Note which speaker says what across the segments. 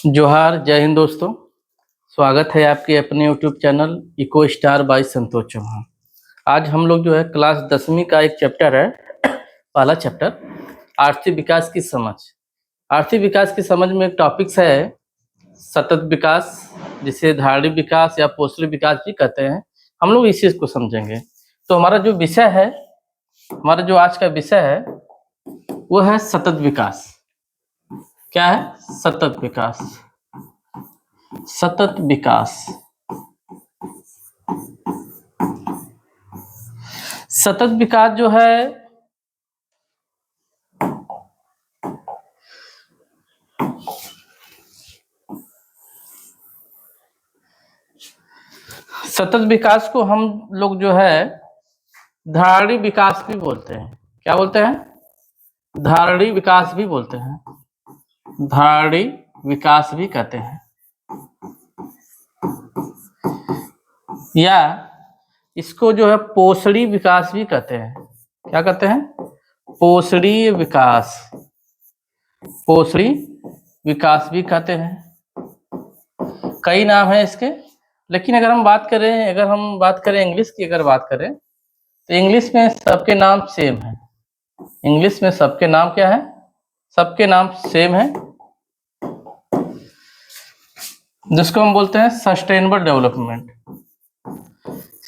Speaker 1: जोहार, जय हिंद दोस्तों। स्वागत है आपके अपने YouTube channel eco star by Santosh Chauhan. आज हम लोग जो है क्लास 10वीं का एक चैप्टर है, पहला चैप्टर आर्थिक विकास की समझ। आर्थिक विकास की समझ में एक टॉपिक्स है सतत विकास, जिसे धारणी विकास या पोषणी विकास भी कहते हैं। हम लोग इस चीज़ को समझेंगे। तो हमारा जो विषय है, हमारा जो आज का विषय है वो है सतत विकास। क्या है? सतत विकास। सतत विकास। सतत विकास जो है सतत विकास को हम लोग जो है धारणी विकास भी बोलते हैं। क्या बोलते हैं? धारणी विकास भी बोलते हैं। धारणी विकास भी कहते हैं, या इसको जो है पोषणी विकास भी कहते हैं। क्या कहते हैं? पोषणीय विकास। पोषणी विकास भी कहते हैं। कई नाम है इसके, लेकिन अगर हम बात करें इंग्लिश की, अगर बात करें तो इंग्लिश में सबके नाम सेम है। इंग्लिश में सबके नाम क्या है? सबके नाम सेम है, जिसको हम बोलते हैं sustainable development.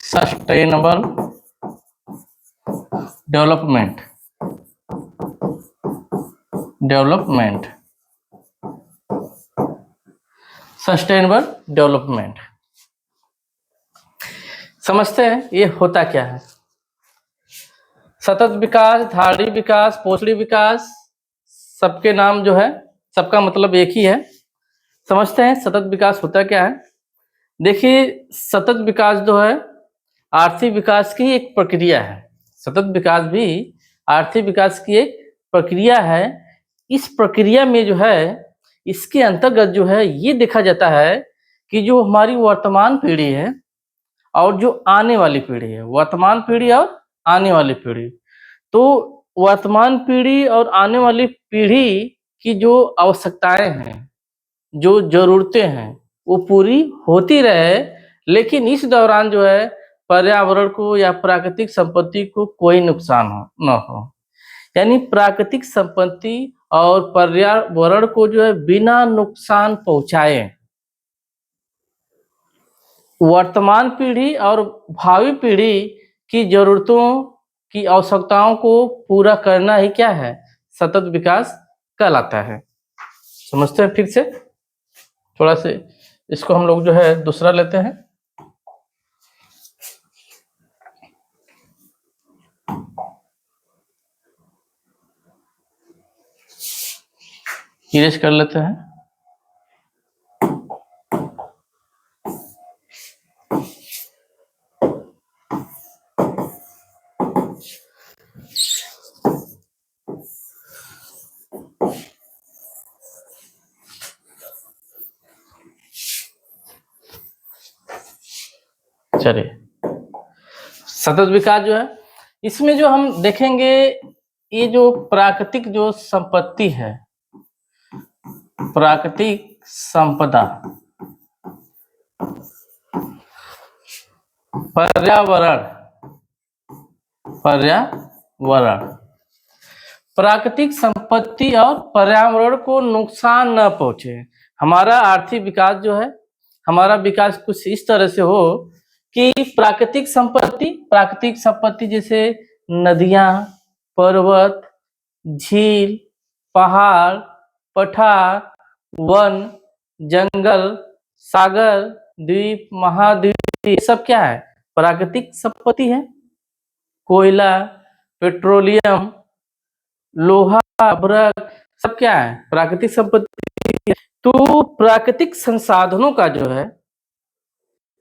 Speaker 1: Sustainable development. Development. Sustainable development. समझते हैं ये होता क्या है? सतत विकास, धारणी विकास, पोषणी विकास, सबके नाम जो है, सबका मतलब एक ही है। समझते हैं सतत विकास होता क्या है। देखिए, सतत विकास जो है आर्थिक विकास की एक प्रक्रिया है। सतत विकास भी आर्थिक विकास की एक प्रक्रिया है। इस प्रक्रिया में जो है, इसके अंतर्गत जो है ये देखा जाता है कि जो हमारी वर्तमान पीढ़ी है और जो आने वाली पीढ़ी है, वर्तमान पीढ़ी और आने वाली पीढ़ी, तो वर्तमान पीढ़ी और आने वाली पीढ़ी की जो आवश्यकताएं हैं, जो जरूरतें हैं, वो पूरी होती रहे, लेकिन इस दौरान जो है पर्यावरण को या प्राकृतिक संपत्ति को कोई नुकसान न हो। यानी प्राकृतिक संपत्ति और पर्यावरण को जो है बिना नुकसान पहुंचाए वर्तमान पीढ़ी और भावी पीढ़ी की जरूरतों की आवश्यकताओं को पूरा करना ही क्या है? सतत विकास कहलाता है। समझते हैं? फिर से थोड़ा से इसको हम लोग जो है दूसरा लेते हैं। इरेज कर लेते हैं। चलिए, सतत विकास जो है, इसमें जो हम देखेंगे, ये जो प्राकृतिक जो संपत्ति है, प्राकृतिक संपदा, पर्यावरण, पर्यावरण, प्राकृतिक संपत्ति और पर्यावरण को नुकसान न पहुंचे। हमारा आर्थिक विकास जो है, हमारा विकास कुछ इस तरह से हो कि प्राकृतिक संपत्ति जैसे नदियां, पर्वत, झील, पहाड़, पठार, वन, जंगल, सागर, द्वीप, महाद्वीप, ये सब क्या है? प्राकृतिक संपत्ति है। कोयला, पेट्रोलियम, लोहा, अभ्रक, सब क्या है? प्राकृतिक संपत्ति। तो प्राकृतिक संसाधनों का जो है,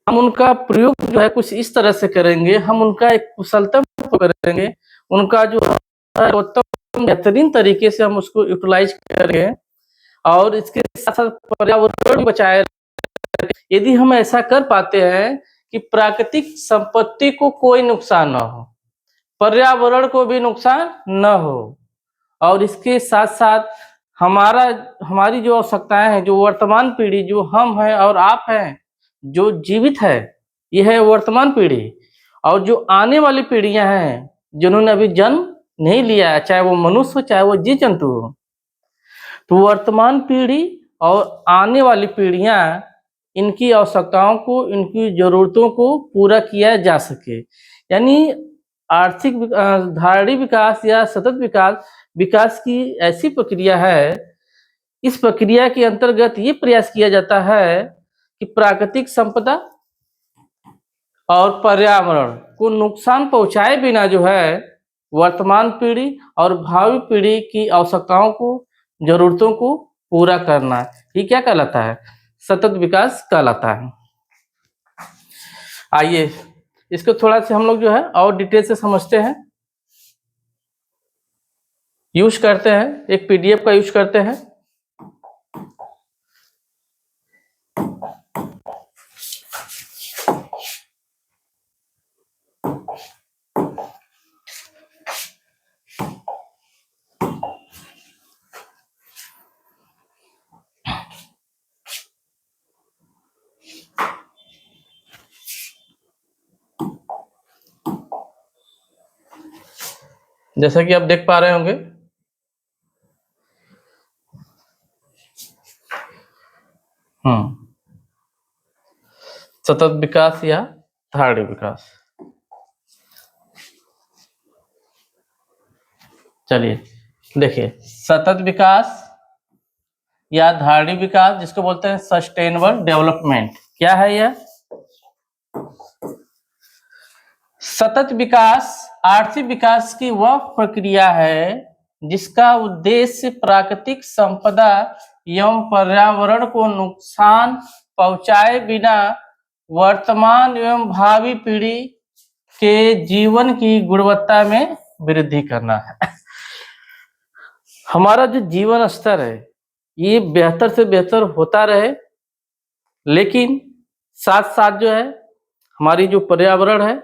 Speaker 1: हम उनका प्रयोग जो है कुछ इस तरह से करेंगे, हम उनका एक कुशलता करेंगे, उनका जो उत्तम बेहतरीन तरीके से हम उसको यूटिलाइज करेंगे, और इसके साथ साथ पर्यावरण बचाए। यदि हम ऐसा कर पाते हैं कि प्राकृतिक संपत्ति को कोई नुकसान न हो, पर्यावरण को भी नुकसान न हो, और इसके साथ साथ हमारी जो आवश्यकताएं हैं, जो वर्तमान पीढ़ी, जो हम हैं और आप हैं, जो जीवित है, यह है वर्तमान पीढ़ी। और जो आने वाली पीढ़ियां हैं, जिन्होंने अभी जन्म नहीं लिया है, चाहे वो मनुष्य हो चाहे वो जीव जंतु हो, तो वर्तमान पीढ़ी और आने वाली पीढ़ियां, इनकी आवश्यकताओं को, इनकी जरूरतों को पूरा किया जा सके। यानी आर्थिक धारणीय विकास या सतत विकास, विकास की ऐसी प्रक्रिया है। इस प्रक्रिया के अंतर्गत ये प्रयास किया जाता है कि प्राकृतिक संपदा और पर्यावरण को नुकसान पहुंचाए बिना जो है वर्तमान पीढ़ी और भावी पीढ़ी की आवश्यकताओं को, जरूरतों को पूरा करना, ये क्या कहलाता है? सतत विकास कहलाता है। आइए इसको थोड़ा सा हम लोग जो है और डिटेल से समझते हैं, यूज करते हैं, एक पीडीएफ का यूज करते हैं। जैसा कि आप देख पा रहे होंगे, सतत विकास या धारणीय विकास। चलिए देखिए, सतत विकास या धारणीय विकास, जिसको बोलते हैं सस्टेनेबल डेवलपमेंट, क्या है यह? सतत विकास आर्थिक विकास की वह प्रक्रिया है जिसका उद्देश्य प्राकृतिक संपदा एवं पर्यावरण को नुकसान पहुंचाए बिना वर्तमान एवं भावी पीढ़ी के जीवन की गुणवत्ता में वृद्धि करना है। हमारा जो जीवन स्तर है ये बेहतर से बेहतर होता रहे, लेकिन साथ साथ जो है हमारी जो पर्यावरण है,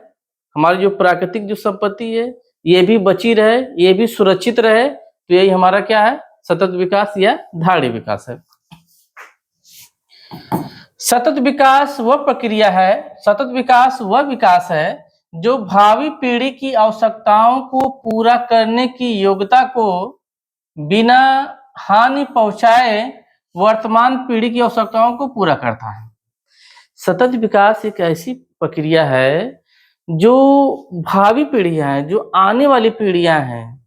Speaker 1: हमारी जो प्राकृतिक जो संपत्ति है, ये भी बची रहे, ये भी सुरक्षित रहे। तो यही हमारा क्या है? सतत विकास या धारणीय विकास है। सतत विकास वह प्रक्रिया है, सतत विकास वह विकास है जो भावी पीढ़ी की आवश्यकताओं को पूरा करने की योग्यता को बिना हानि पहुंचाए वर्तमान पीढ़ी की आवश्यकताओं को पूरा करता है। सतत विकास एक ऐसी प्रक्रिया है जो भावी पीढ़ियां हैं, जो आने वाली पीढ़ियां हैं,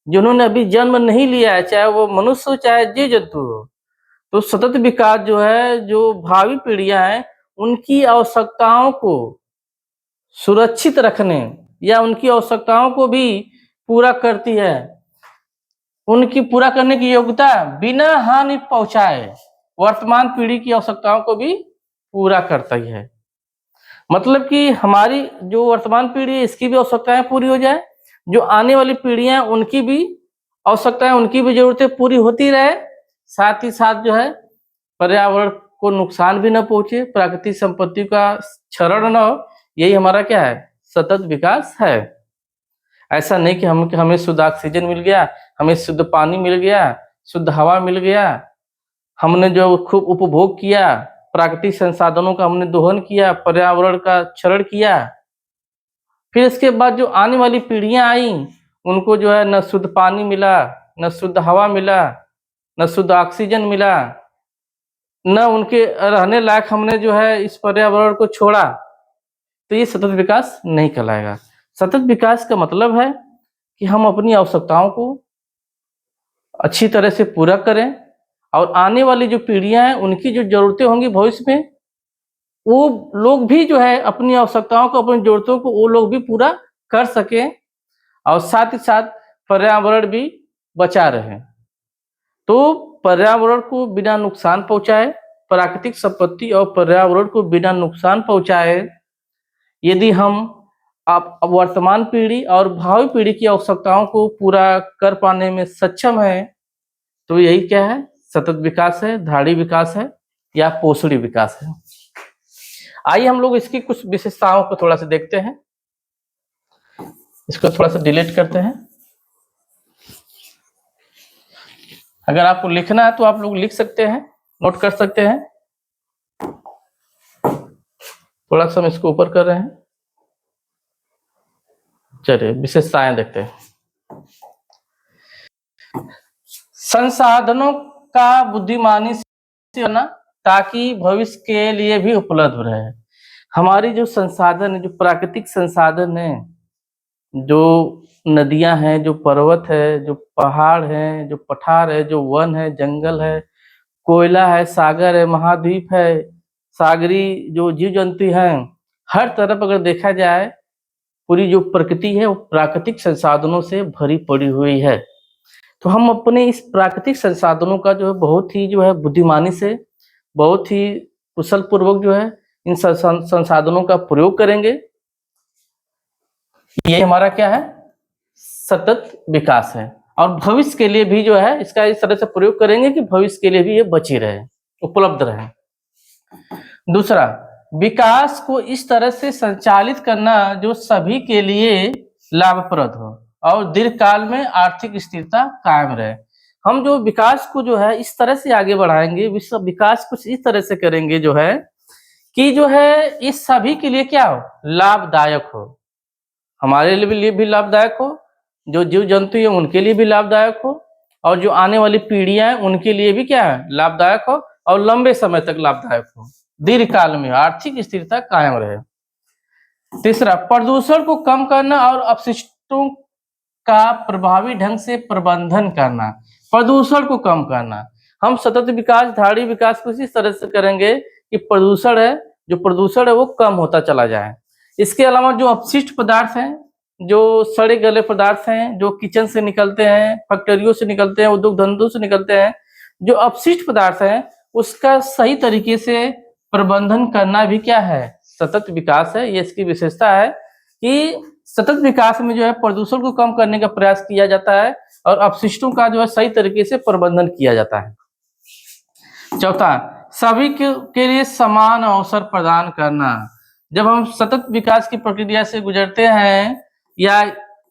Speaker 1: जिन्होंने अभी जन्म नहीं लिया है, चाहे वो मनुष्य हो चाहे जीव जंतु हो, तो सतत विकास जो है, जो भावी पीढ़ियां हैं, उनकी आवश्यकताओं को सुरक्षित रखने या उनकी आवश्यकताओं को भी पूरा करती है, उनकी पूरा करने की योग्यता बिना हानि पहुंचाए वर्तमान पीढ़ी की आवश्यकताओं को भी पूरा करता ही है। मतलब कि हमारी जो वर्तमान पीढ़ी है इसकी भी आवश्यकताएं पूरी हो जाए, जो आने वाली पीढ़ियां उनकी भी आवश्यकताएं, उनकी भी जरूरतें पूरी होती रहे, साथ ही साथ जो है पर्यावरण को नुकसान भी न पहुंचे, प्राकृतिक संपत्ति का क्षरण न हो। यही हमारा क्या है? सतत विकास है। ऐसा नहीं कि हमें शुद्ध ऑक्सीजन मिल गया, हमें शुद्ध पानी मिल गया, शुद्ध हवा मिल गया, हमने जो खूब उपभोग किया, प्राकृतिक संसाधनों का हमने दोहन किया, पर्यावरण का क्षरण किया, फिर इसके बाद जो आने वाली पीढ़ियां आई उनको जो है न शुद्ध पानी मिला, न शुद्ध हवा मिला, न शुद्ध ऑक्सीजन मिला, न उनके रहने लायक हमने जो है इस पर्यावरण को छोड़ा, तो ये सतत विकास नहीं कहलाएगा। सतत विकास का मतलब है कि हम अपनी आवश्यकताओं को अच्छी तरह से पूरा करें और आने वाली जो पीढ़ियां हैं उनकी जो जरूरतें होंगी भविष्य में, वो लोग भी जो है अपनी आवश्यकताओं को, अपनी जरूरतों को वो लोग भी पूरा कर सकें और साथ ही साथ पर्यावरण भी बचा रहे। तो पर्यावरण को बिना नुकसान पहुंचाए, प्राकृतिक संपत्ति और पर्यावरण को बिना नुकसान पहुंचाए यदि हम आप वर्तमान पीढ़ी और भावी पीढ़ी की आवश्यकताओं को पूरा कर पाने में सक्षम है, तो यही क्या है? सतत विकास है, धारणीय विकास है या पोषणीय विकास है। आइए हम लोग इसकी कुछ विशेषताओं को थोड़ा सा देखते हैं। इसको थोड़ा सा डिलीट करते हैं। अगर आपको लिखना है तो आप लोग लिख सकते हैं, नोट कर सकते हैं। थोड़ा सा हम इसको ऊपर कर रहे हैं। चलिए विशेषताएं देखते हैं। संसाधनों का बुद्धिमानी से होना ताकि भविष्य के लिए भी उपलब्ध रहे। हमारी जो संसाधन है, जो प्राकृतिक संसाधन है, जो नदियां हैं, जो पर्वत है, जो पहाड़ है, जो पठार है, जो वन है, जंगल है, कोयला है, सागर है, महाद्वीप है, सागरी जो जीव जंतु हैं, हर तरफ अगर देखा जाए पूरी जो प्रकृति है वो प्राकृतिक संसाधनों से भरी पड़ी हुई है। तो हम अपने इस प्राकृतिक संसाधनों का जो है बहुत ही जो है बुद्धिमानी से, बहुत ही कुशल पूर्वक जो है इन संसाधनों का प्रयोग करेंगे। ये हमारा क्या है, सतत विकास है। और भविष्य के लिए भी जो है इसका इस तरह से प्रयोग करेंगे कि भविष्य के लिए भी ये बची रहे, उपलब्ध रहे। दूसरा, विकास को इस तरह से संचालित करना जो सभी के लिए लाभप्रद हो और दीर्घकाल में आर्थिक स्थिरता कायम रहे। हम जो विकास को जो है इस तरह से आगे बढ़ाएंगे, विश्व विकास कुछ इस तरह से करेंगे जो है कि जो है इस सभी के लिए क्या हो, लाभदायक हो। हमारे लिए भी लाभदायक हो, जो जीव जंतु है उनके लिए भी लाभदायक हो, और जो आने वाली पीढ़ियां हैं उनके लिए भी क्या है, लाभदायक हो, और लंबे समय तक लाभदायक हो, दीर्घकाल में आर्थिक स्थिरता कायम रहे। तीसरा, प्रदूषण को कम करना और अपशिष्टों का प्रभावी ढंग से प्रबंधन करना। प्रदूषण को कम करना, हम सतत विकास, धाड़ी विकास को इस तरह से करेंगे कि प्रदूषण है, जो प्रदूषण है वो कम होता चला जाए। इसके अलावा जो अपशिष्ट पदार्थ हैं, जो सड़े गले पदार्थ हैं, जो किचन से निकलते हैं, फैक्ट्रियों से निकलते हैं, उद्योग धंधों से निकलते हैं, जो अपशिष्ट पदार्थ हैं उसका सही तरीके से प्रबंधन करना भी क्या है, सतत विकास है। ये इसकी विशेषता है कि सतत विकास में जो है प्रदूषण को कम करने का प्रयास किया जाता है और अपशिष्टों का जो है सही तरीके से प्रबंधन किया जाता है। चौथा, सभी के लिए समान अवसर प्रदान करना। जब हम सतत विकास की प्रक्रिया से गुजरते हैं या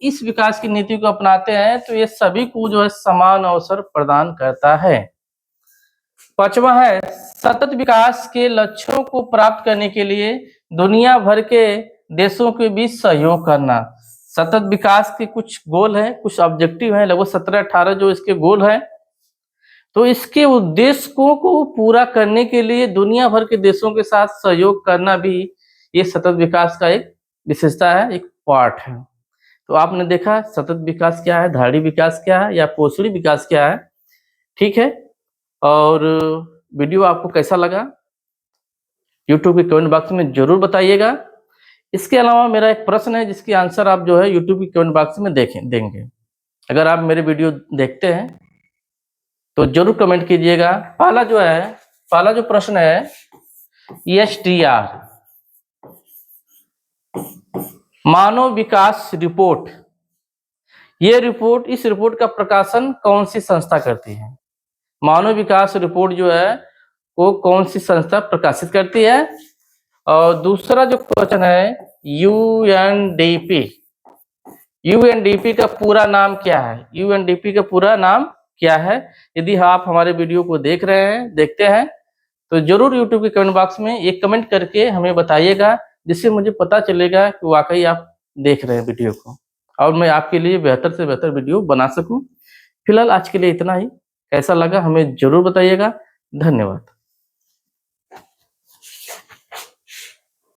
Speaker 1: इस विकास की नीति को अपनाते हैं तो ये सभी को जो है समान अवसर प्रदान करता है। पांचवा है, सतत विकास के लक्ष्यों को प्राप्त करने के लिए दुनिया भर के देशों के बीच सहयोग करना। सतत विकास के कुछ गोल हैं, कुछ ऑब्जेक्टिव हैं, लगभग 17-18 जो इसके गोल हैं। तो इसके उद्देश्यों को पूरा करने के लिए दुनिया भर के देशों के साथ सहयोग करना भी ये सतत विकास का एक विशेषता है, एक पार्ट है। तो आपने देखा सतत विकास क्या है, धाड़ी विकास क्या है या पोषणी विकास क्या है, ठीक है। और वीडियो आपको कैसा लगा यूट्यूब के कमेंट बॉक्स में जरूर बताइएगा। इसके अलावा मेरा एक प्रश्न है जिसकी आंसर आप जो है यूट्यूब के कमेंट बॉक्स में देंगे। अगर आप मेरे वीडियो देखते हैं तो जरूर कमेंट कीजिएगा। पहला जो प्रश्न है SDR, मानव विकास रिपोर्ट, इस रिपोर्ट का प्रकाशन कौन सी संस्था करती है? मानव विकास रिपोर्ट जो है वो कौन सी संस्था प्रकाशित करती है? और दूसरा जो क्वेश्चन है यूएनडीपी का पूरा नाम क्या है? यूएनडीपी का पूरा नाम क्या है? यदि आप हमारे वीडियो को देखते हैं तो जरूर यूट्यूब के कमेंट बॉक्स में एक कमेंट करके हमें बताइएगा, जिससे मुझे पता चलेगा कि वाकई आप देख रहे हैं वीडियो को और मैं आपके लिए बेहतर से बेहतर वीडियो बना सकूं। फिलहाल आज के लिए इतना ही। कैसा लगा हमें जरूर बताइएगा। धन्यवाद।